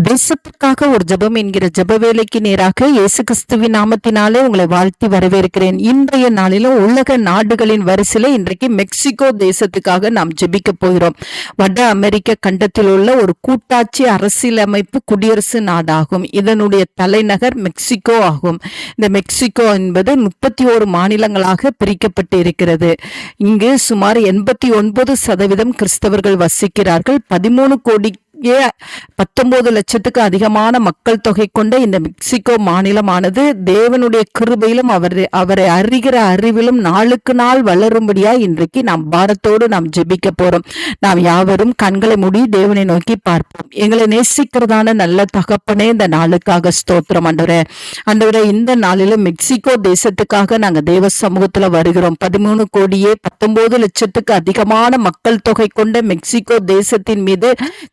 தேசத்திற்காக ஒரு ஜெபம் என்கிற ஜெப வேலைக்கு நேராக இயேசு கிறிஸ்துவின் நாமத்தினாலே உங்களை வாழ்த்தி வரவேற்கிறேன். இன்றைய நாளிலும் உலக நாடுகளின் வரிசையில இன்றைக்கு மெக்சிகோ தேசத்துக்காக நாம் ஜெபிக்க போகிறோம். வட அமெரிக்க கண்டத்தில் உள்ள ஒரு கூட்டாட்சி அரசியலமைப்பு குடியரசு நாடாகும். இதனுடைய தலைநகர் மெக்சிகோ ஆகும். இந்த மெக்சிகோ என்பது 31 மாநிலங்களாக பிரிக்கப்பட்டு இருக்கிறது. இங்கு சுமார் 89% கிறிஸ்தவர்கள் வசிக்கிறார்கள். 13 கோடி 19 லட்சத்துக்கு அதிகமான மக்கள் தொகை கொண்ட இந்த மெக்சிகோ மாநிலமானது தேவனுடைய கிருபையிலும் அவரை அறிகிற அறிவிலும் நாளுக்கு நாள் வளரும்படியா இன்றைக்கு நாம் பாரத்தோடு நாம் ஜெபிக்க போறோம். நாம் யாவரும் கண்களை மூடி தேவனை நோக்கி பார்ப்போம். எங்களை நேசிக்கிறதான நல்ல தகப்பனே, இந்த நாளுக்காக ஸ்தோத்திரம் ஆண்டவரே. ஆண்டவரே, இந்த நாளிலும் மெக்சிகோ தேசத்துக்காக நாங்க தேவ சமூகத்துல வருகிறோம். 13 கோடியே 19 லட்சத்துக்கு அதிகமான மக்கள் தொகை கொண்ட மெக்சிகோ தேசத்தின் மீது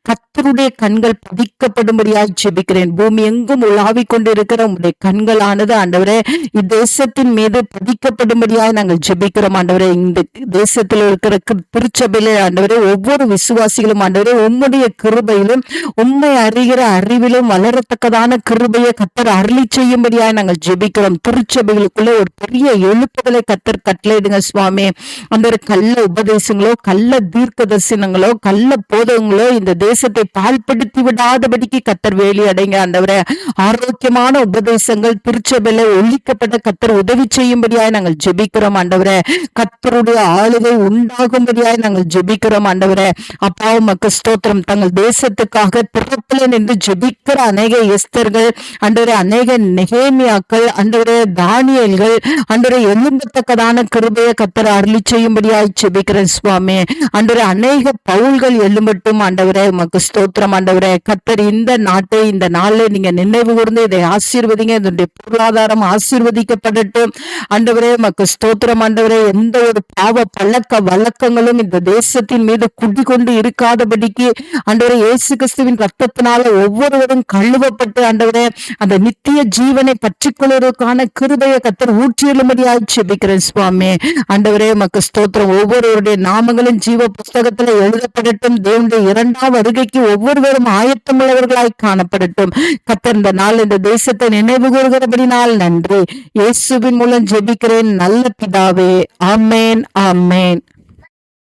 கர்த்தருடைய கண்கள் பதிக்கப்படும்படியாக ஜெபிக்கிறேன். பூமி எங்கும் உலாவிக் கொண்டிருக்கிற உங்களுடைய கண்களானது ஆண்டவரே இத்தேசத்தின் மீது பதிக்கப்படும்படியாக நாங்கள் ஜெபிக்கிறோம். ஆண்டவரே, இந்த தேசத்தில் இருக்கிற திருச்சபையிலே ஆண்டவரே ஒவ்வொரு விசுவாசிகளும் ஆண்டவரே உம்முடைய கிருபையிலும் உண்மை அறிகிற அறிவிலும் வளரத்தக்கதான கிருபையை கர்த்தர் அருளி செய்யும்படியாக நாங்கள் ஜெபிக்கிறோம். திருச்சபைகளுக்குள்ள ஒரு பெரிய எழுப்புதலை கர்த்தர் கட்டளையிடுங்க சுவாமி. அந்த கள்ள உபதேசங்களோ கள்ள தீர்க்க தரிசனங்களோ கள்ள போதகங்களோ இந்த தேசத்தை பால்படுத்தி விடாதபடிக்கு கர்த்தர் வேலி அடைங்க. ஆண்டவரே, ஆரோக்கியமான உபதேசங்கள் திருச்சபையில ஒழிக்கப்பட்ட கர்த்தர் உதவி செய்யும்படியாய் நாங்கள் ஜெபிக்கிறோம். ஆண்டவரே, கர்த்தருடைய ஆளுகை உண்டாகும்படியாய் நாங்கள் ஜெபிக்கிறோம். ஆண்டவரே, அப்பாவும் மக்கள் ஸ்தோத்திரம். தங்கள் தேசத்துக்காக திறப்பில நின்று ஜெபிக்கிற அநேக எஸ்தர்கள் ஆண்டவரே, அநேக நெகேமியாக்கள் ஆண்டவரே, தானியேல்கள் ஆண்டவரே எழும்பத்தக்கதான கிருபையை கர்த்தர் அருளி செய்யும்படியாய் ஜெபிக்கிறேன் சுவாமி. ஆண்டவரே, அநேக பவுல்கள் எழும்பட்டும். ஆண்டவரே, உமக்கு ஸ்தோத்திரம். ஆண்டவரே, கர்த்தர் இந்த நாட்டை இந்த நாளில் நீங்க நினைவு கூர்ந்து இதை ஆசீர்வதிங்க. இதனுடைய பொருளாதாரம் ஆசீர்வதிக்கப்படட்டும். ஆண்டவரே, உமக்கு ஸ்தோத்திரம். ஆண்டவரே, எந்த ஒரு பாவ பழக்க வழக்கங்களும் இந்த தேசத்தின் மீது குடிகொண்டு இருக்காதபடிக்கு ஆண்டவரே இயேசு கிறிஸ்துவின் ரத்தத்தினால ஒவ்வொருவரும் கழுவப்பட்டு ஆண்டவரே அந்த நித்திய ஜீவனை பற்றிக்கொள்வதற்கான கிருபையை கர்த்தர் ஊற்றியலும்படியாக ஜெபிக்கிறேன் சுவாமி. ஆண்டவரே, உமக்கு ஸ்தோத்திரம். ஒவ்வொருவருடைய நாமங்களும் ஜீவ புஸ்தகத்துல எழுதப்படட்டும். தேவனுடைய 2ஆம் வருகைக்கு ஒவ்வொருவரும் ஆயத்தமுள்ளவர்களாய் காணப்படட்டும். கர்த்தர் இந்த நாள் இந்த தேசத்தை நினைவு கூறுகிறபடினால் நன்றி. இயேசுவின் மூலம் ஜெபிக்கிறேன் நல்ல பிதாவே. ஆமேன், ஆமேன்.